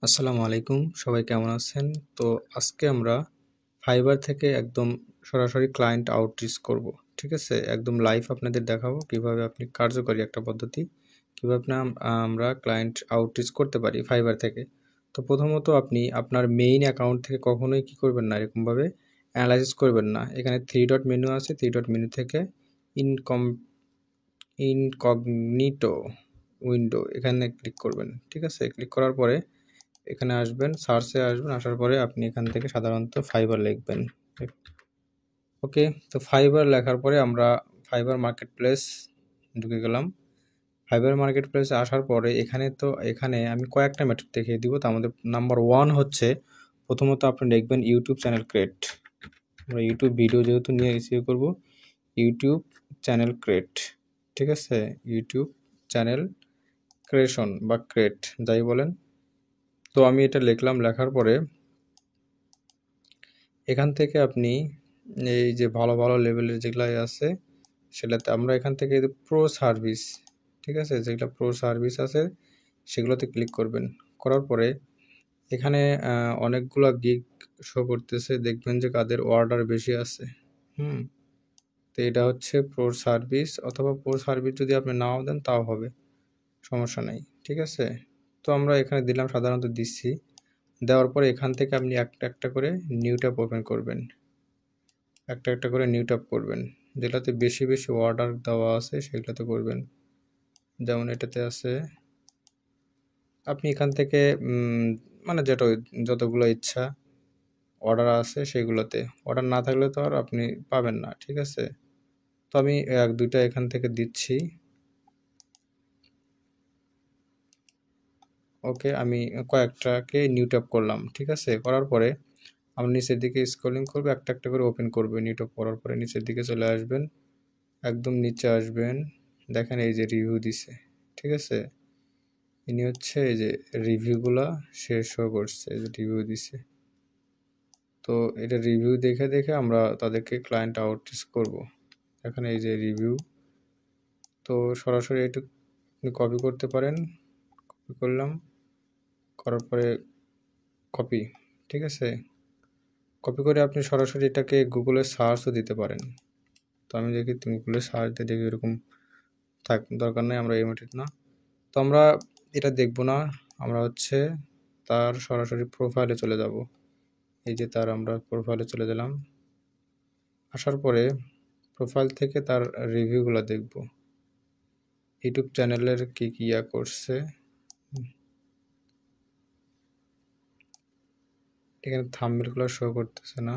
আসসালামু আলাইকুম, সবাই কেমন আছেন? তো আজকে আমরা ফাইবার থেকে একদম সরাসরি ক্লায়েন্ট আউটরিচ করব। ঠিক আছে? একদম লাইভ আপনাদের দেখাবো কিভাবে আপনি কার্যকরী একটা পদ্ধতি কিভাবে আমরা ক্লায়েন্ট আউটরিচ করতে পারি ফাইবার থেকে। তো প্রথমত আপনি আপনার মেইন অ্যাকাউন্ট থেকে কখনোই কি করবেন না, এরকমভাবে অ্যানালাইসিস করবেন না। এখানে 3 ডট মেনু আছে, 3 ডট মেনু থেকে ইনকম ইনকগনিটো উইন্ডো এখানে ক্লিক করবেন। ঠিক আছে? ক্লিক করার পরে এখানে আসবেন, সার্চে আসবেন, আসার পরে আপনি এখান থেকে সাধারণত ফাইবার লিখবেন। ওকে, তো ফাইবার লেখার পরে আমরা ফাইবার মার্কেট প্লেস ঢুকে গেলাম। ফাইবার মার্কেট প্লেসে আসার পরে এখানে আমি কয়েকটা মেথড দেখিয়ে দিব। তো আমাদের নাম্বার 1 হচ্ছে প্রথমত আপনি লিখবেন ইউটিউব চ্যানেল ক্রিয়েট। আমরা ইউটিউব ভিডিও যেহেতু নিয়ে এসিও করব, ইউটিউব চ্যানেল ক্রিয়েট। ঠিক আছে? ইউটিউব চ্যানেল ক্রিয়েশন বা ক্রিয়েট যাই বলেন। তো আমি এটা লিখলাম, লেখার পরে এখান থেকে আপনি এই যে ভালো ভালো লেভেলের যেগুলো আছে সেটাতে আমরা এখান থেকে প্রো সার্ভিস, ঠিক আছে, যেগুলো প্রো সার্ভিস আছে সেগুলোতে ক্লিক করবেন। করার পরে এখানে অনেকগুলো গিগ শো করতেছে, দেখবেন যে কাদের অর্ডার বেশি আছে। তো এটা হচ্ছে প্রো সার্ভিস, অথবা প্রো সার্ভিস যদি আপনি নাও দেন তাও হবে, সমস্যা নাই। ঠিক আছে? তো আমরা এখানে দিলাম, সাধারণত দিচ্ছি। দেওয়ার পরে এখান থেকে আপনি একটা একটা করে নিউ ট্যাব ওপেন করবেন, একটা একটা করে নিউ ট্যাব করবেন। যেটাতে বেশি বেশি অর্ডার দেওয়া আছে সেগুলোতে করবেন। যেমন এটাতে আছে, আপনি এখান থেকে মানে যতগুলো ইচ্ছা অর্ডার আছে সেগুলোতে, অর্ডার না থাকলে তো আর আপনি পাবেন না। ঠিক আছে? তো আমি এক দুইটা এখান থেকে দিচ্ছি। ওকে, আমি কয়েকটাকে নিউ ট্যাব করলাম। ঠিক আছে? করার পরে আপনি নিচের দিকে স্ক্রলিং করবে, একটা একটা করে ওপেন করবে। নিউ ট্যাব করার পরে নিচের দিকে চলে আসবেন, একদম নিচে আসবেন, দেখেন এই যে রিভিউ দিছে। ঠিক আছে? ইনি হচ্ছে এই যে রিভিউগুলা শেষ শো করছে, এই যে রিভিউ দিছে। তো এটা রিভিউ দেখে দেখে আমরা তাদেরকে ক্লায়েন্ট আউটরিচ করব। এখানে এই যে রিভিউ, তো সরাসরি একটু আপনি কপি করতে পারেন। কপি করলাম, করার পরে কপি। ঠিক আছে? কপি করে আপনি সরাসরি এটাকে গুগলে সার্চও দিতে পারেন। তো আমি দেখি গুগলে সার্চ দিয়ে দেখি এরকম দরকার নেই, আমরা এই মেথড না। তো আমরা এটা দেখব না, আমরা হচ্ছে তার সরাসরি প্রোফাইলে চলে যাব। এই যে তার আমরা প্রোফাইলে চলে গেলাম। আসার পরে প্রোফাইল থেকে তার রিভিউগুলো দেখব, ইউটিউব চ্যানেলের কি কি করছে। এখানে থাম্বনেলগুলো শো করতেছে না।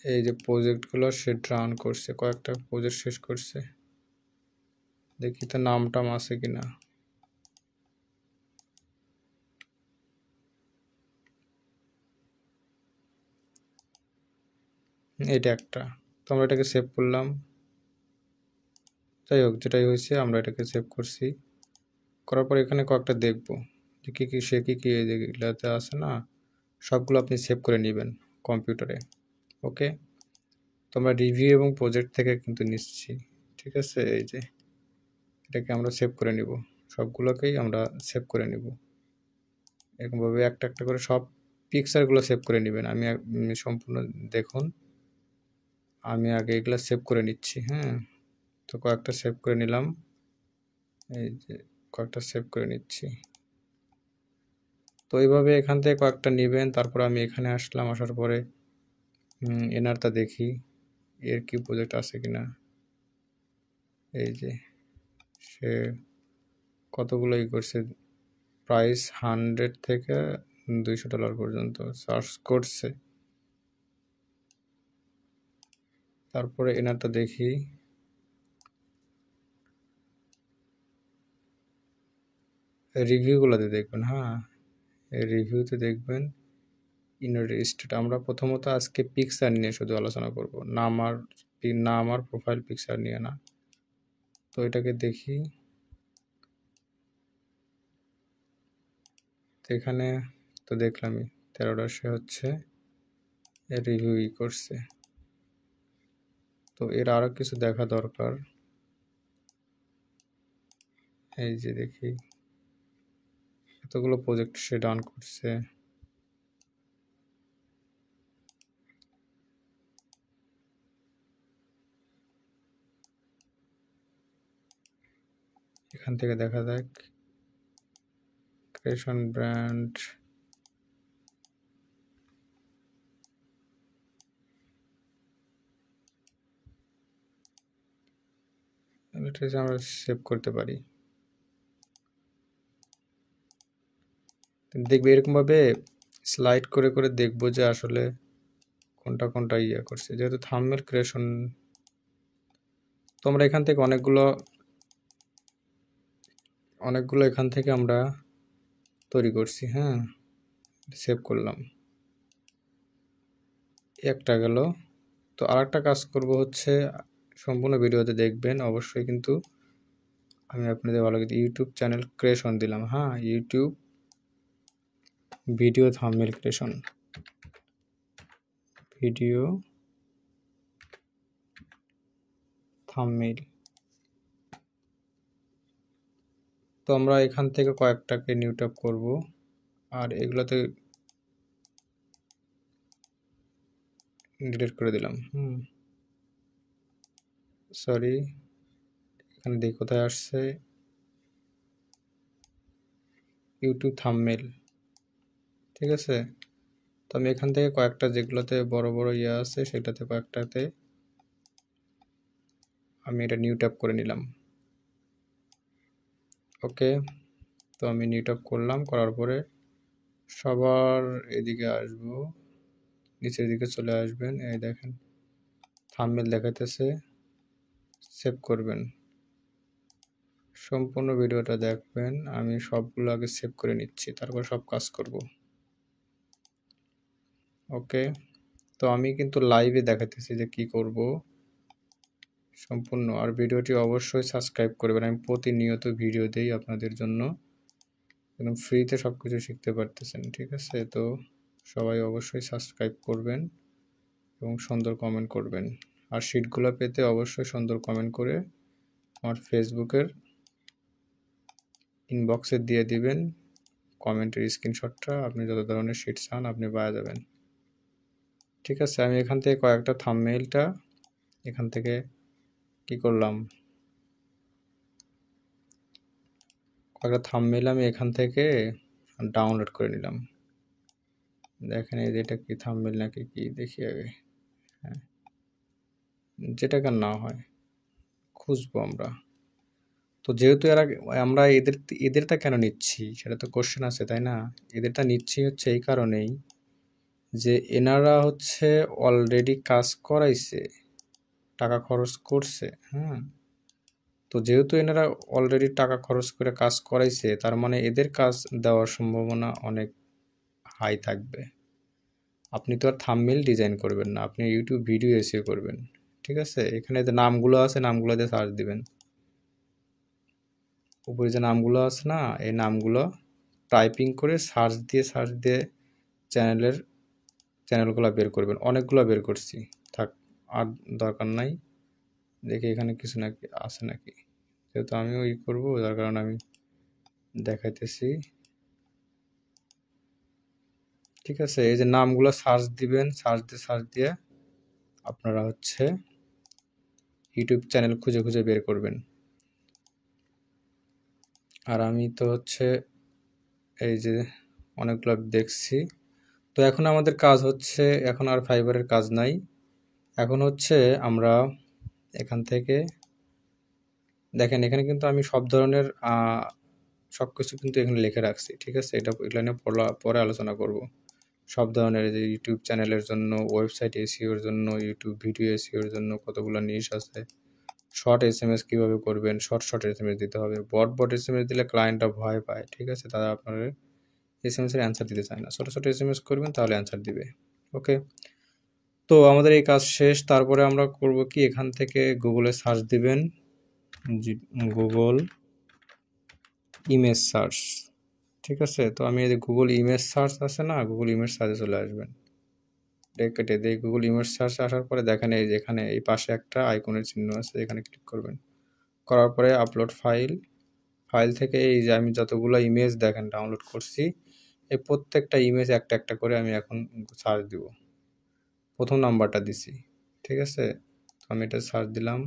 এই যে প্রজেক্টগুলো সে রান করছে, কয়েকটা প্রজেক্ট শেষ করছে। দেখি তো নাম টাম আছে কিনা। এটা একটা, তো আমরা এটাকে সেভ করলাম। যাই হোক, যেটাই হয়েছে আমরা এটাকে সেভ করছি। করার পর এখানে কয়েকটা দেখব যে কী কী সে কী কী এগুলাতে আছে না, সবগুলো আপনি সেভ করে নেবেন কম্পিউটারে। ওকে, তো আমরা রিভিউ এবং প্রজেক্ট থেকে কিন্তু নিচ্ছি। ঠিক আছে? এই যে এটাকে আমরা সেভ করে নিব, সবগুলোকেই আমরা সেভ করে নিব। এরকমভাবে একটা একটা করে সব পিকচারগুলো সেভ করে নেবেন। আমি সম্পূর্ণ দেখুন, আমি আগে এগুলো সেভ করে নিচ্ছি। তো কয়েকটা সেভ করে নিলাম, এই যে কয়েকটা সেভ করে নিচ্ছি। তো এইভাবে এখান থেকে কয়েকটা নেবেন। তারপর আমি এখানে আসলাম, আসার পরে এনারটা দেখি এর কি প্রজেক্ট আছে কিনা। এই যে সে কতগুলো করছে, প্রাইস 100 থেকে $200 পর্যন্ত সার্চ করছে। তারপরে এনারটা দেখি, রিভিউগুলোতে দেখবেন। এই রিভিউতে দেখবেন ইউনাইটেড স্টেট। আমরা প্রথমত আজকে পিকচার নিয়ে শুধু আলোচনা করব, না আমার প্রোফাইল পিকচার নিয়ে না। তো এটাকে দেখি, তো এখানে তো দেখলামই 13টা সে হচ্ছে রিভিউই করছে। তো এর আরও কিছু দেখা দরকার। এই যে দেখি এতগুলো প্রজেক্ট সে ডান করছে। এখান থেকে দেখা যাক ক্রিয়েশন ব্র্যান্ড, এটা আমরা সেভ করতে পারি। দেখবে এরকমভাবে স্লাইড করে করে দেখবো যে আসলে কোনটা কোনটা ইয়ে করছে। যেহেতু থাম্বনেল ক্রিয়েশন, তো আমরা এখান থেকে অনেকগুলো এখান থেকে আমরা তৈরি করছি। হ্যাঁ, সেভ করলাম, একটা গেল। তো আরেকটা কাজ করব হচ্ছে, সম্পূর্ণ ভিডিওতে দেখবেন অবশ্যই, কিন্তু আমি আপনাদের ভালো কিন্তু ইউটিউব চ্যানেল ক্রিয়েশন দিলাম। হ্যাঁ, YouTube video thumbnail creation, video thumbnail. তো আমরা এখান থেকে কয়েকটাকে নিউ ট্যাপ করব, আর এগুলোতে ডিলিট করে দিলাম। সরি, এখানে দেখি কোথায় আসছে, ইউটিউব থাম্বনেল। ঠিক আছে, তো আমি এখান থেকে কয়েকটা যেগুলোতে বড় বড় ইয়ে আছে সেটাতে কয়েকটাতে আমি এটা নিউ ট্যাপ করে নিলাম। ওকে, তো আমি নিউ ট্যাপ করলাম, করার পরে সবার এদিকে আসবো, নিচের দিকে চলে আসবেন। এই দেখেন থাম্বনেল দেখাইতেছে, সেভ করবেন। সম্পূর্ণ ভিডিওটা দেখবেন, আমি সবগুলো আগে সেভ করে নিচ্ছি, তারপর সব কাজ করব। ওকে, তো আমি কিন্তু লাইভে দেখাতেছি যে কি করব সম্পূর্ণ। আর ভিডিওটি অবশ্যই সাবস্ক্রাইব করবেন, আমি প্রতিনিয়ত ভিডিও দেই আপনাদের জন্য, একদম ফ্রিতে সব কিছু শিখতে পারতেছেন। ঠিক আছে, তো সবাই অবশ্যই সাবস্ক্রাইব করবেন এবং সুন্দর কমেন্ট করবেন। আর শিটগুলো পেতে অবশ্যই সুন্দর কমেন্ট করে আমার ফেসবুকের ইনবক্সে দিয়ে দিবেন কমেন্টের স্ক্রিনশটটা। আপনি যত ধরনের শিট চান আপনি পাওয়া যাবেন। ঠিক আছে, আমি এখান থেকে কয়েকটা থাম্বনেইলটা এখান থেকে কি করলাম, কয়েকটা থাম্বনেইল আমি এখান থেকে ডাউনলোড করে নিলাম। দেখেন এই যে এটা কি থাম্বনেইল নাকি কি, দেখি আগে। হ্যাঁ, যেটাকে না হয় খুঁজবো আমরা। তো যেহেতু আমরা এদেরটা কেন নিচ্ছি সেটা তো কোশ্চেন আছে, তাই না? এদেরটা নিচ্ছি হচ্ছে এই কারণেই যে এনারা হচ্ছে অলরেডি কাজ করাইছে, টাকা খরচ করছে। হ্যাঁ, তো যেহেতু এনারা অলরেডি টাকা খরচ করে কাজ করাইছে, তার মানে এদের কাজ দেওয়ার সম্ভাবনা অনেক হাই থাকবে। আপনি তো আর থাম্বনেইল ডিজাইন করবেন না, আপনি ইউটিউব ভিডিও এসিও করবেন। ঠিক আছে, এখানে যে নামগুলো আছে নামগুলো দিয়ে সার্চ দিবেন, উপরে যে নামগুলো আছে না, এই নামগুলো টাইপিং করে সার্চ দিয়ে চ্যানেলগুলো বের করবেন। অনেকগুলো বের করছি, থাক আর দরকার নাই। দেখি এখানে কিছু নাকি আছে নাকি, যেহেতু আমিও করবো যার কারণে আমি দেখাইতেছি। ঠিক আছে, এই যে নামগুলো সার্চ দিবেন, সার্চ দিয়ে আপনারা হচ্ছে ইউটিউব চ্যানেল খুঁজে খুঁজে বের করবেন। আর আমি তো হচ্ছে এই যে অনেকগুলো দেখছি। তো এখন আমাদের কাজ হচ্ছে, এখন আর ফাইবারের কাজ নাই, এখন হচ্ছে আমরা এখান থেকে দেখেন এখানে কিন্তু আমি সব ধরনের সব কিছু কিন্তু এখানে লিখে রাখছি। ঠিক আছে, এগুলো নিয়ে পরে আলোচনা করব। সব ধরনের যে ইউটিউব চ্যানেলের জন্য, ওয়েবসাইট এসিওর জন্য, ইউটিউব ভিডিও এসিওর জন্য কতগুলো নিশ আছে, শর্ট এসএমএস কীভাবে করবেন, শর্ট এসএমএস দিতে হবে। বট এসএমএস দিলে ক্লায়েন্টরা ভয় পায়। ঠিক আছে, তারা আপনার এসএমএসের অ্যান্সার দিতে চায় না, ছোটো এসএমএস করবেন তাহলে অ্যান্সার দিবে। ওকে, তো আমাদের এই কাজ শেষ। তারপরে আমরা করব কি, এখান থেকে গুগলে সার্চ দিবেন, গুগল ইমেজ সার্চ। ঠিক আছে, তো আমি এই যে গুগল ইমেজ সার্চ আছে না, গুগল ইমেজ সার্চে চলে আসবেন। কেটে দিয়ে গুগল ইমেজ সার্চ আসার পরে দেখেন এই যে এখানে এই পাশে একটা আইকনের চিহ্ন আছে, এখানে ক্লিক করবেন। করার পরে আপলোড ফাইল থেকে এই যে আমি যতগুলো ইমেজ দেখেন ডাউনলোড করছি, এই প্রত্যেকটা ইমেজ একটা একটা করে আমি এখন সার্চ দিব। প্রথম নাম্বারটা দিছি, ঠিক আছে। তো আমি এটা সার্চ দিলাম,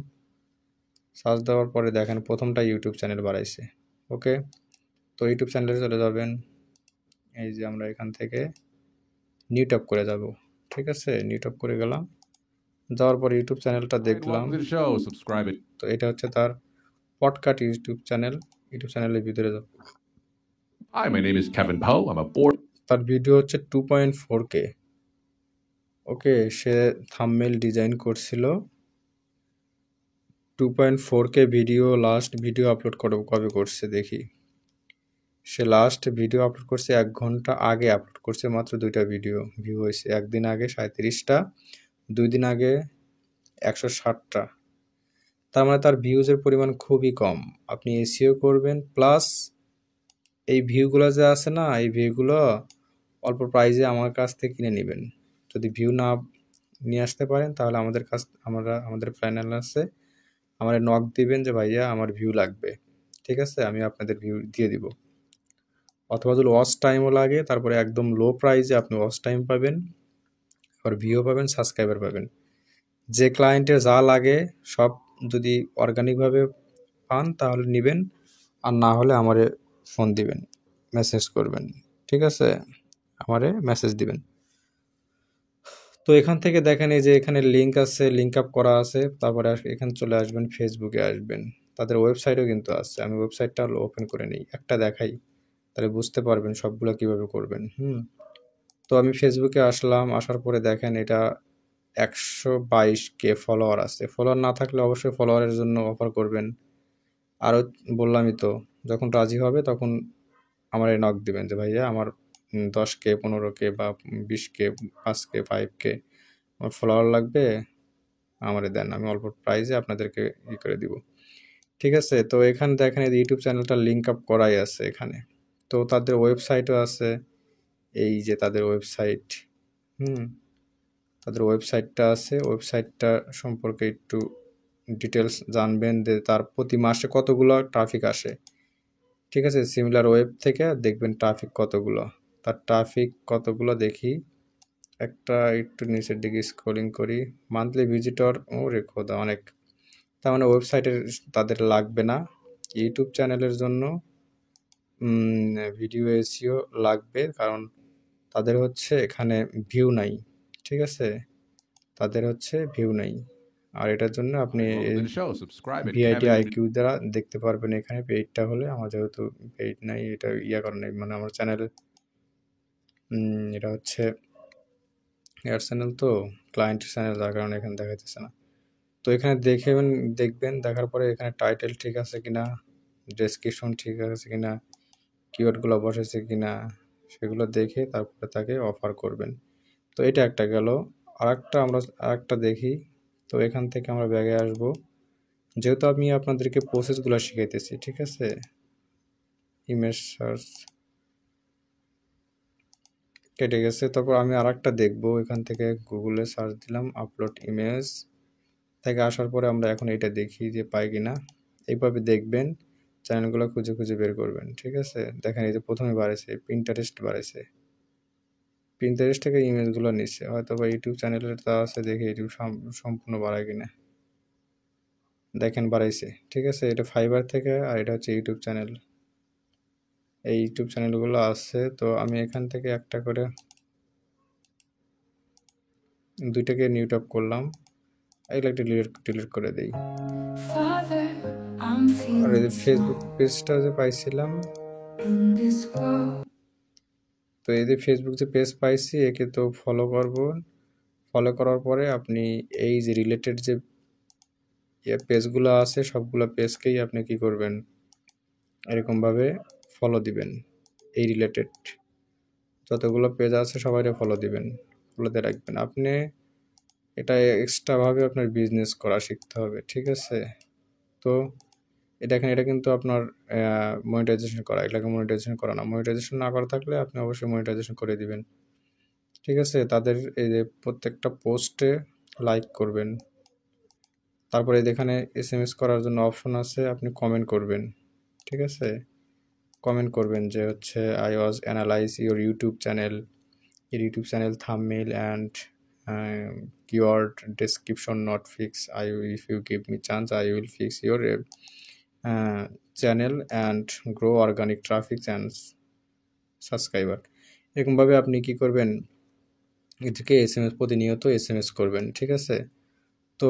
সার্চ দেওয়ার পরে দেখেন প্রথমটা ইউটিউব চ্যানেল বাড়াইছে। ওকে, তো ইউটিউব চ্যানেলে চলে যাবেন, এই যে আমরা এখান থেকে নিউ টপ করে যাব, ঠিক আছে। নিউ টপ করে গেলাম, যাওয়ার পর ইউটিউব চ্যানেলটা দেখলাম, তো এটা হচ্ছে তার পডকাস্ট ইউটিউব চ্যানেল। ইউটিউব চ্যানেলের ভিতরে যাব। Hi, my name is Kevin Poe. I'm a board. তার ভিডিও হচ্ছে 2.4K। ওকে, সে থাম্বনেল ডিজাইন করছিল 2.4K video. Last video upload কবে করছে দেখি। সে লাস্ট ভিডিও আপলোড করছে 1 ঘন্টা আগে আপলোড করছে, মাত্র 2টা ভিডিও ভিউ হয়েছে। একদিন আগে 37টা, 2 দিন আগে 160টা। তার মানে তার ভিউজের পরিমাণ খুবই কম। আপনি এসইও করবেন, প্লাস এই ভিউগুলো যে আছে না, এই ভিউগুলো অল্প প্রাইসে আমার কাছ থেকে কিনে নেবেন। যদি ভিউ না নিয়ে আসতে পারেন তাহলে আমাদের প্ল্যানার আছে, আমার নক দিবেন যে ভাইয়া আমার ভিউ লাগবে, ঠিক আছে, আমি আপনাদের ভিউ দিয়ে দিব। অথবা যদি ওয়াচ টাইমও লাগে, তারপরে একদম লো প্রাইসে আপনি ওয়াচ টাইম পাবেন, আর ভিউ পাবেন, সাবস্ক্রাইবার পাবেন। যে ক্লায়েন্টের যা লাগে সব যদি অর্গানিকভাবে পান তাহলে নেবেন, আর না হলে আমারে ফোন দিবেন, মেসেজ করবেন, ঠিক আছে, আমারে মেসেজ দিবেন। তো এখান থেকে দেখেন এই যে এখানে লিঙ্ক আছে, লিঙ্ক আপ করা আছে। তারপরে এখানে চলে আসবেন, ফেসবুকে আসবেন, তাদের ওয়েবসাইটও কিন্তু আছে। আমি ওয়েবসাইটটা ওপেন করে নিই, একটা দেখাই, তাহলে বুঝতে পারবেন সবগুলো কিভাবে করবেন। তো আমি ফেসবুকে আসলাম, আসার পরে দেখেন এটা 122K ফলোয়ার আছে। ফলোয়ার না থাকলে অবশ্যই ফলোয়ারের জন্য অফার করবেন। আরও বললামই তো, যখন রাজি হবে তখন আমার নক দিবেন যে ভাইয়া আমার 10K 15K বা 20K 5K 5K আমার ফলোয়ার লাগবে, আমারে দেন, আমি অল্প প্রাইসে আপনাদেরকে করে দিব, ঠিক আছে। তো এখানে দেখেন এই ইউটিউব চ্যানেলটা লিঙ্ক আপ করাই আছে এখানে। তো তাদের ওয়েবসাইটও আছে, এই যে তাদের ওয়েবসাইট, তাদের ওয়েবসাইটটা আছে। ওয়েবসাইটটা সম্পর্কে একটু ডিটেলস জানবেন যে তার প্রতি মাসে কতগুলো ট্রাফিক আসে, ঠিক আছে। সিমিলার ওয়েব থেকে দেখবেন ট্রাফিক কতগুলো, তার ট্রাফিক কতগুলো দেখি। একটা একটু নিচের দিকে স্ক্রলিং করি, মান্থলি ভিজিটর, ও রে খোদা অনেক। তার মানে ওয়েবসাইটের তাদের লাগবে না, ইউটিউব চ্যানেলের জন্য ভিডিও এসইও লাগবে, কারণ তাদের হচ্ছে এখানে ভিউ নাই, ঠিক আছে, তাদের হচ্ছে ভিউ নাই। আর এটার জন্য আপনি ভিআইটি আইকিউ দ্বারা দেখতে পারবেন। এখানে পেইডটা হলে, আমার যেহেতু পেইড নাই, এটা করে নাই, মানে আমার চ্যানেল এটা হচ্ছে এয়ার চ্যানেল, তো ক্লায়েন্টের চ্যানেল, যার কারণে এখানে দেখাইতেছে না। তো এখানে দেখবেন, দেখার পরে এখানে টাইটেল ঠিক আছে কিনা, ডেসক্রিপশন ঠিক আছে কিনা, কিওয়ার্ডগুলো বসেছে কিনা, সেগুলো দেখে তারপরে তাকে অফার করবেন। তো এটা একটা গেল। আরেকটা দেখি। তো এখান থেকে আমরা ব্যাগে আসব, যেহেতু আমি আপনাদেরকে প্রসেসগুলো শিখাইতেছি, ঠিক আছে। ইমেজ সার্চ কেটে গেছে। তারপর আমি আরেকটা দেখবো, এখান থেকে গুগলে সার্চ দিলাম আপলোড ইমেজ, থেকে আসার পরে আমরা এখন এটা দেখি যে পাই কিনা। এইভাবে দেখবেন, চ্যানেলগুলো খুঁজে খুঁজে বের করবেন, ঠিক আছে। দেখেন এই যে প্রথমে বাড়াইছে, পিন্টারেস্ট বাড়াইছে, পিন্টারেস্ট থেকে ইমেজগুলো নিচ্ছে। হয়তো বা ইউটিউব চ্যানেলের তা আছে, দেখে ইউটিউব সম্পূর্ণ বাড়ায় কিনা। দেখেন বাড়াইছে, ঠিক আছে। এটা ফাইবার থেকে, আর এটা হচ্ছে ইউটিউব চ্যানেল। এই ইউটিউব চ্যানেলগুলো আছে। তো আমি এখান থেকে একটা করে 2টাকে নিউ টপ করলাম, এগুলো একটা ডিলিট করে দিই। আর এই যে ফেসবুক পেজটা যে পাইছিলাম, তো এই যে ফেসবুক যে পেজ পাইছি, একে তো ফলো করব। ফলো করার পরে আপনি এই যে রিলেটেড যে পেজগুলো আছে, সবগুলো পেজকেই আপনি কি করবেন, এরকমভাবে ফলো দিবেন। এই রিলেটেড যতগুলো পেজ আছে সবাইকে ফলো দিবেন, ফলোতে রাখবেন। আপনি এটা এক্সট্রাভাবে আপনার বিজনেস করা শিখতে হবে, ঠিক আছে। তো এটা কিন্তু আপনার মনিটাইজেশন করা, এটাকে মনিটাইজেশন করা না। মনিটাইজেশন না করা থাকলে আপনি অবশ্যই মনিটাইজেশন করে দিবেন, ঠিক আছে। তাদের এই যে প্রত্যেকটা পোস্টে লাইক করবেন। তারপরে এখানে এসএমএস করার জন্য অপশন আছে, আপনি কমেন্ট করবেন, ঠিক আছে, কমেন্ট করবেন যে হচ্ছে I was analyse your YouTube channel thumbnail and keyword description not fix I if you give me chance I will fix your channel and grow organic traffic and subscriber. এরকমভাবে আপনি কি করবেন, এদেরকে প্রতিনিয়ত এস করবেন। ঠিক আছে, তো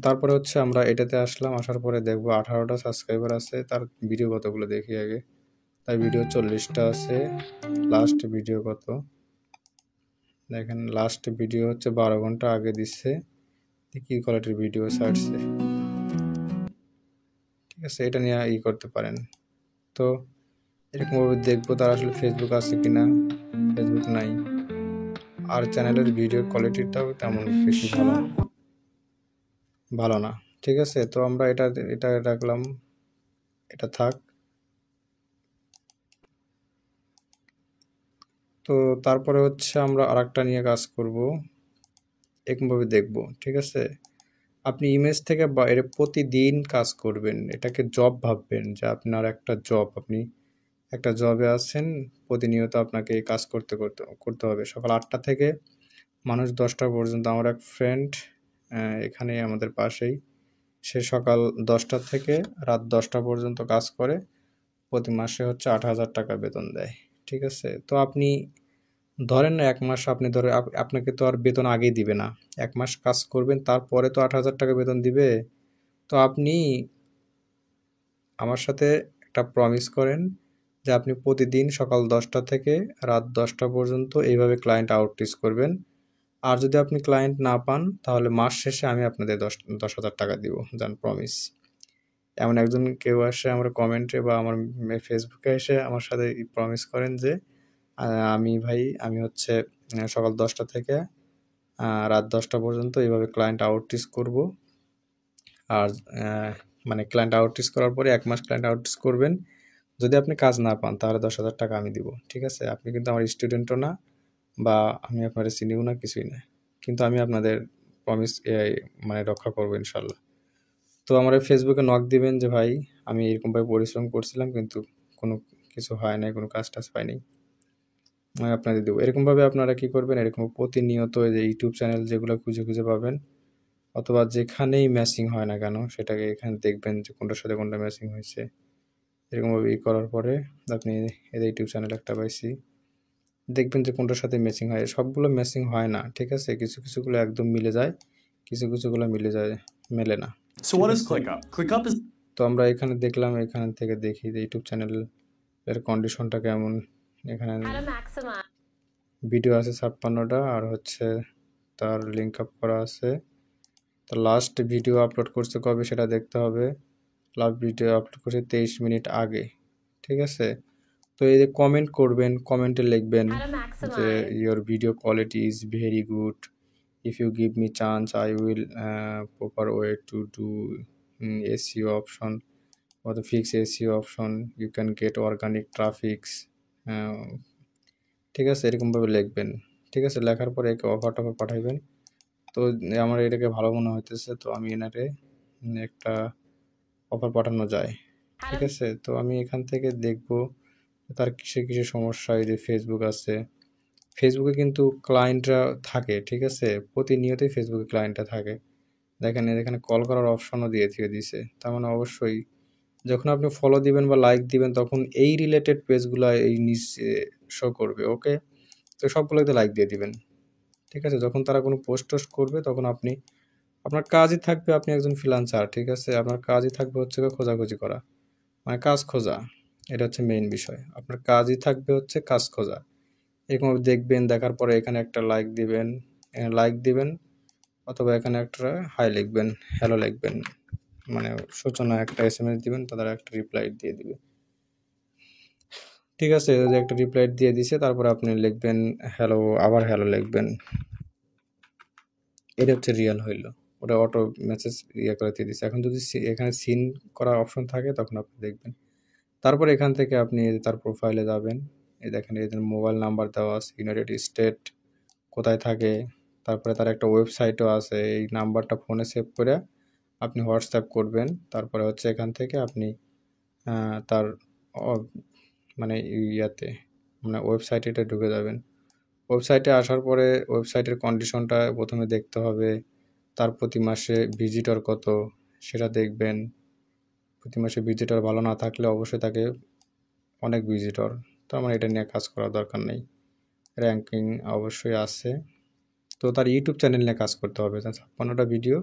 তারপরে হচ্ছে আমরা এটাতে আসলাম, আসার পরে দেখবো 18টা সাবস্ক্রাইবার আছে। তার ভিডিও কতগুলো দেখি আগে। তার ভিডিও 40টা আছে। লাস্ট ভিডিও কত দেখেন, লাস্ট ভিডিও হচ্ছে 12 ঘন্টা আগে দিচ্ছে। কি কোয়ালিটির ভিডিও ছাড়ছে। ঠিক আছে, এটা নিয়ে করতে পারেন। তো এরকমভাবে দেখবো তার আসলে ফেসবুক আছে কিনা। ফেসবুক নাই, আর চ্যানেলের ভিডিও কোয়ালিটিটাও তেমন বেশি ভালো না। ঠিক আছে, তো আমরা এটা রাখলাম, এটা থাক। তো তারপরে হচ্ছে আমরা আরেকটা নিয়ে কাজ করব, এরকমভাবে দেখব। ঠিক আছে, আপনি ইমেজ থেকে বাইরে প্রতিদিন কাজ করবেন, এটাকে জব ভাববেন যে আপনার একটা জব, আপনি একটা জবে আছেন, প্রতিনিয়ত আপনাকে এই কাজ করতে হবে। সকাল 8টা থেকে মানুষ 10টা পর্যন্ত। আমার এক ফ্রেন্ড এখানে আমাদের পাশেই, সে সকাল 10টা থেকে রাত 10টা পর্যন্ত কাজ করে, প্রতি মাসে হচ্ছে 8,000 টাকা বেতন দেয়। ঠিক আছে, তো আপনি ধরেন না 1 মাস, আপনি ধরে আপনাকে তো আর বেতন আগেই দিবে না। 1 মাস কাজ করবেন, তারপরে তো 8,000 টাকা বেতন দিবে। তো আপনি আমার সাথে একটা প্রমিস করেন যে আপনি প্রতিদিন সকাল 10টা থেকে রাত 10টা পর্যন্ত এইভাবে ক্লায়েন্ট আউটরিচ করবেন। আর যদি আপনি ক্লায়েন্ট না পান, তাহলে মাস শেষে আমি আপনাদের 10,000 টাকা দিব, জান প্রমিস। এমন একজন কেউ আসে আমার কমেন্টে বা আমার ফেসবুকে এসে আমার সাথে প্রমিস করেন যে আমি হচ্ছে সকাল 10টা থেকে রাত 10টা পর্যন্ত এইভাবে ক্লায়েন্ট আউটরিচ করব। আর মানে ক্লায়েন্ট আউটরিচ করার পরে 1 মাস ক্লায়েন্ট আউটরিচ করবেন। যদি আপনি কাজ না পান, তাহলে 10,000 টাকা আমি দিব। ঠিক আছে, আপনি কিন্তু আমার স্টুডেন্টও না, বা আমি আপনাদের চিনিও না, কিছুই না, কিন্তু আমি আপনাদের প্রমিস মানে রক্ষা করবো ইনশাল্লাহ। তো আমার ফেসবুকে নক দিবেন যে ভাই আমি এরকমভাবে পরিশ্রম করছিলাম, কিন্তু কোনো কিছু হয় নাই, কোনো কাজ টাজ পাইনি, আমি আপনাদের দেবো। এরকমভাবে আপনারা কি করবেন, এরকম প্রতিনিয়ত যে ইউটিউব চ্যানেল যেগুলো খুঁজে খুঁজে পাবেন, অথবা যেখানেই ম্যাচিং হয় না কেন, সেটাকে এখানে দেখবেন যে কোনটার সাথে কোনটা ম্যাচিং হয়েছে। এরকমভাবে করার পরে আপনি এদের ইউটিউব চ্যানেল একটা পাইছি, দেখবেন যে কোনটার সাথে ম্যাচিং হয়। সবগুলো ম্যাচিং হয় না, ঠিক আছে, কিছু কিছুগুলো একদম মিলে যায়, কিছু কিছুগুলো মেলে না। So what is ClickUp? ClickUp is তো আমরা এখানে দেখলাম, এখান থেকে দেখি যে ইউটিউব চ্যানেলের কন্ডিশনটা কেমন। এখানে ভিডিও আছে 56টা, আর হচ্ছে তার লিঙ্ক আপ করা আছে। তো লাস্ট ভিডিও আপলোড করছে কবে সেটা দেখতে হবে। লাস্ট ভিডিও আপলোড করছে 23 মিনিট আগে। ঠিক আছে, তো এই যে কমেন্ট করবেন, কমেন্টে লিখবেন যে your video quality is very good, if you give me chance I will proper way to do SEO option or the fix SEO option, you can get organic traffics। ঠিক আছে, এরকমভাবে লিখবেন। ঠিক আছে, লেখার পরে একে অফার পাঠাইবেন। তো আমার এটাকে ভালো মনে হইতেছে, তো আমি এনারে একটা অফার পাঠানো যায়। ঠিক আছে, তো আমি এখান থেকে দেখব তার কিসে সমস্যা। এই যে ফেসবুক আছে, ফেসবুকে কিন্তু ক্লায়েন্টরা থাকে। ঠিক আছে, প্রতিনিয়তই ফেসবুকে ক্লায়েন্টরা থাকে। দেখেন এখানে কল করার অপশনও দিয়ে দিছে, তার মানে অবশ্যই যখন আপনি ফলো দিবেন বা লাইক দিবেন, তখন এই রিলেটেড পেজগুলো এই নিচে শো করবে। ওকে, তো সবগুলোতে লাইক দিয়ে দিবেন। ঠিক আছে, যখন তারা কোনো পোস্ট করবে, তখন আপনার কাজই থাকবে, আপনি একজন ফ্রিল্যান্সার। ঠিক আছে, আপনার কাজই থাকবে হচ্ছে খোঁজাখুঁজি করা, মানে কাজ খোঁজা। এটা হচ্ছে মেইন বিষয়, আপনার কাজই থাকবে হচ্ছে কাজ খোঁজা। এরকম দেখবেন, দেখার পরে এখানে একটা লাইক দিবেন, অথবা এখানে একটা হাই লিখবেন, হ্যালো লিখবেন, মানে সূচনা একটা SMS দিবেন, তাদের একটা রিপ্লাই দিয়ে দিবে। ঠিক আছে, যে একটা রিপ্লাই দিয়ে দিছে, তারপরে আপনি লিখবেন হ্যালো, আবার হ্যালো লিখবেন। এটা হচ্ছে রিয়েল হইলো, ওটা অটো মেসেজ করে দিয়ে দিচ্ছে। এখন যদি এখানে সিন করা অপশন থাকে, তখন আপনি দেখবেন। তারপরে এখান থেকে আপনি তার প্রোফাইলে যাবেন। এই দেখেন এদের মোবাইল নাম্বার দেওয়া আছে, ইউনাইটেড স্টেট কোথায় থাকে, তারপরে তার একটা ওয়েবসাইটও আছে। এই নাম্বারটা ফোনে সেভ করে আপনি হোয়াটসঅ্যাপ করবেন। তারপরে হচ্ছে এখান থেকে আপনি তার মানে ইয়াতে মানে ওয়েবসাইটে ঢুকে যাবেন। ওয়েবসাইটে আসার পরে ওয়েবসাইটের কন্ডিশনটা প্রথমে দেখতে হবে। তার প্রতি মাসে ভিজিটর কত সেটা দেখবেন। প্রতি মাসে ভিজিটর ভালো না থাকলে অবশ্যই তাকে অনেক ভিজিটর, তার মানে এটা নিয়ে কাজ করার দরকার নেই। র্যাঙ্কিং অবশ্যই আছে। তো তার ইউটিউব চ্যানেল নিয়ে কাজ করতে হবে। 56টা ভিডিও,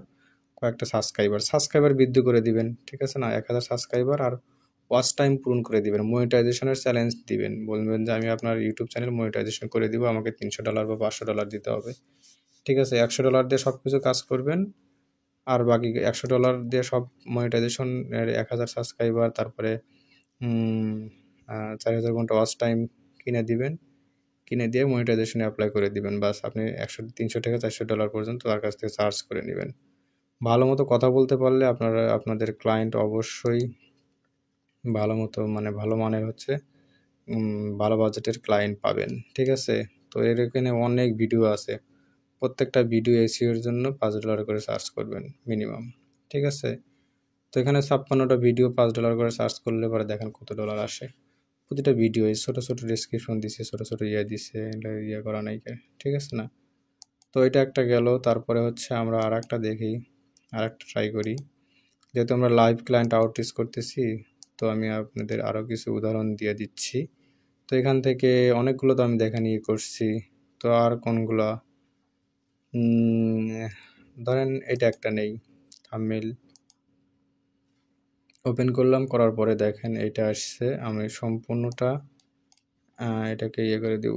কয়েকটা সাবস্ক্রাইবার বৃদ্ধি করে দিবেন, ঠিক আছে না? 1000 সাবস্ক্রাইবার আর ওয়াচ টাইম পূরণ করে দিবেন। মনিটাইজেশনের চ্যালেঞ্জ দিবেন, বলবেন যে আমি আপনার ইউটিউব চ্যানেল মনিটাইজেশন করে দিব, আমাকে $300 বা $500 দিতে হবে, ঠিক আছে? $100 দিয়ে সব কিছু কাজ করবেন, আর বাকি $100 দিয়ে সব মনিটাইজেশন, 1000 সাবস্ক্রাইবার, তারপরে 4000 ঘন্টা ওয়াচ টাইম কিনে দিবেন। কিনে দিয়ে মনিটাইজেশনে অ্যাপ্লাই করে দিবেন। বাস আপনি 300 থেকে $400 পর্যন্ত তার কাছ থেকে চার্জ করে নেবেন। ভালো মতো কথা বলতে পারলে আপনাদের ক্লায়েন্ট অবশ্যই ভালো মতো মানে ভালো মানের হচ্ছে ভালো বাজেটের ক্লায়েন্ট পাবেন, ঠিক আছে? তো এর এখানে অনেক ভিডিও আছে। প্রত্যেকটা ভিডিও এসইওর জন্য $5 করে চার্জ করবেন মিনিমাম, ঠিক আছে? তো এখানে 56টা ভিডিও $5 করে চার্জ করলে পরে দেখেন কত ডলার আসে। প্রতিটা ভিডিও ছোটো ছোটো ডেসক্রিপশন দিছে, ছোটো ছোটো দিছে, করা নাই, ঠিক আছে না? তো এটা একটা গেল। তারপরে হচ্ছে আমরা আরেকটা দেখি, আরেকটা ট্রাই করি। যেহেতু আমরা লাইভ ক্লায়েন্ট আউটরিচ করতেছি, তো আমি আপনাদের আরও কিছু উদাহরণ দিয়ে দিচ্ছি। তো এখান থেকে অনেকগুলো তো আমি দেখা নিয়ে করছি। তো আর কোনগুলা, ধরেন এটা একটা নেই, থাম্বনেইল ওপেন করলাম, করার পরে দেখেন এটা আসছে। আমি সম্পূর্ণটা এটাকে করে দেব,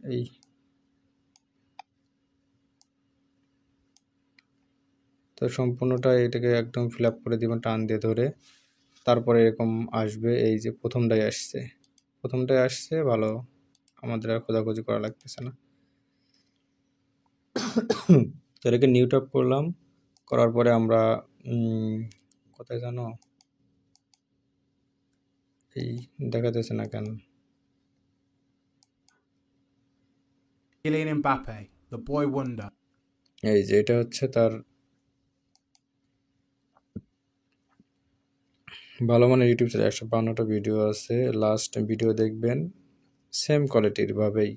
এই তো সম্পূর্ণটা এটাকে একদম ফিল আপ করে দিবেন টান দিয়ে ধরে। তারপরে এরকম আসবে, এই যে প্রথমটাই আসছে ভালো, আমাদের আর খোঁজাখুঁজি করা লাগতেছে না। তো এটাকে নিউ ট্যাপ করলাম, করার পরে আমরা কোথায় জানো, এই দেখাতেছে না কেন? Kylian Mbappe, the boy wonder. এই যে এটা হচ্ছে তার ভালো মানের ইউটিউব চ্যানেল, 152টা ভিডিও আছে। লাস্ট ভিডিও দেখবেন সেম কোয়ালিটির ভাবেই,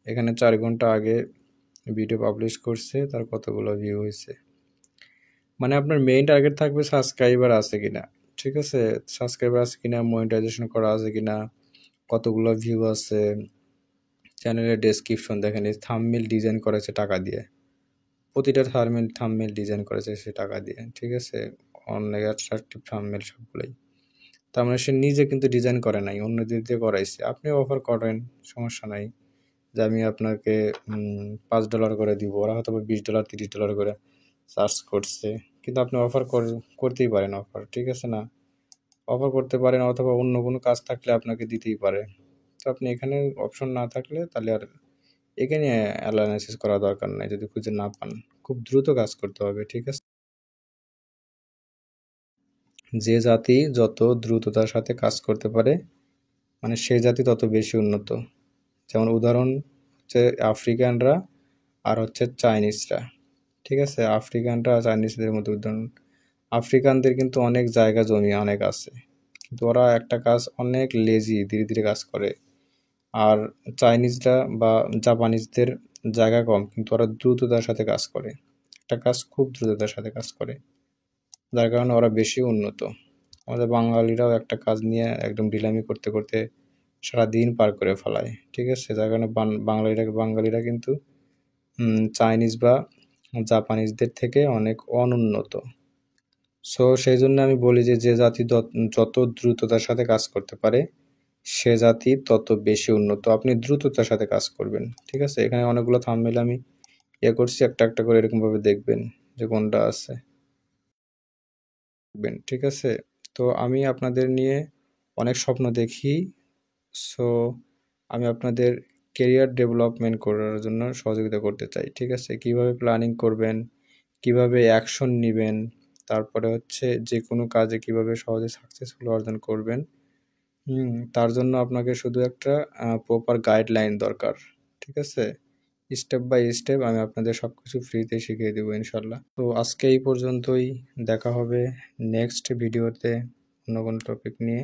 এখানে 4 ঘন্টা আগে ভিডিও পাবলিশ করছে, তার কতগুলো ভিউ হয়েছে। মানে আপনার মেইন টার্গেট থাকবে সাবস্ক্রাইবার আছে কিনা, ঠিক আছে? সাবস্ক্রাইবার আছে কিনা, মনিটাইজেশন করা আছে কিনা, কতগুলো ভিউ আছে, চ্যানেলের ডেসক্রিপশন দেখেন, এই থাম্বনেইল ডিজাইন করেছে টাকা দিয়ে, প্রতিটা থাম্বনেইল ডিজাইন করেছে সে টাকা দিয়ে, ঠিক আছে? অনেক অ্যাট্রাকটিভ থাম্বনেইল সবগুলোই। তার মানে সে নিজে কিন্তু ডিজাইন করে নাই, অন্যদের দিয়ে করাইছে। আপনি অফার করেন, সমস্যা নাই, যে আমি আপনাকে $5 করে দিব, ওরা হয়তো $20 $30 করে চার্জ করছে, কিন্তু আপনি অফার করতেই পারেন, অফার, ঠিক আছে না? অফার করতে পারেন, অথবা অন্য কোনো কাজ থাকলে আপনাকে দিতেই পারে। তো আপনি এখানে অপশন না থাকলে তাহলে আর এখানে অ্যানালাইসিস করা দরকার নাই, যদি খুঁজে না পান। খুব দ্রুত কাজ করতে হবে, ঠিক আছে? যে জাতি যত দ্রুততার সাথে কাজ করতে পারে, মানে সে জাতি তত বেশি উন্নত। যেমন উদাহরণ হচ্ছে আফ্রিকানরা আর হচ্ছে চাইনিজরা, ঠিক আছে? আফ্রিকানরা আর চাইনিজদের মধ্যে উদাহরণ, আফ্রিকানদের কিন্তু অনেক জায়গা জমি অনেক আছে, কিন্তু ওরা একটা কাজ অনেক লেজি, ধীরে ধীরে কাজ করে। আর চাইনিজরা বা জাপানিজদের জায়গা কম, কিন্তু ওরা দ্রুততার সাথে কাজ করে, একটা কাজ খুব দ্রুততার সাথে কাজ করে, যার কারণে ওরা বেশি উন্নত। আমাদের বাঙালিরাও একটা কাজ নিয়ে একদম ঢিলামি করতে করতে সারাদিন পার করে ফেলায়, ঠিক আছে? যার কারণে বাঙালিরা কিন্তু চাইনিজ বা জাপানিজদের থেকে অনেক অনুন্নত। সো সেই জন্য আমি বলি যে যে জাতি যত দ্রুততার সাথে কাজ করতে পারে, সে জাতি তত বেশি উন্নত। আপনি দ্রুততার সাথে কাজ করবেন, ঠিক আছে? এখানে অনেকগুলো থাম্বনেইল আমি করছি, একটা একটা করে এরকমভাবে দেখবেন যে কোনটা আছে, ঠিক আছে? তো আমি আপনাদের নিয়ে অনেক স্বপ্ন দেখি। সো আমি আপনাদের কেরিয়ার ডেভেলপমেন্ট করার জন্য সহযোগিতা করতে চাই, ঠিক আছে? কিভাবে প্ল্যানিং করবেন, কিভাবে অ্যাকশন নেবেন, তারপরে হচ্ছে যে কোনো কাজে কিভাবে সহজে সাকসেসফুল অর্জন করবেন, তার জন্য আপনাকে শুধু একটা প্রপার গাইডলাইন দরকার, ঠিক আছে? স্টেপ বাই স্টেপ আমি আপনাদের সব কিছু ফ্রিতে শিখিয়ে দেবো ইনশাল্লাহ। তো আজকে এই পর্যন্তই, দেখা হবে নেক্সট ভিডিওতে অন্য কোনো টপিক নিয়ে।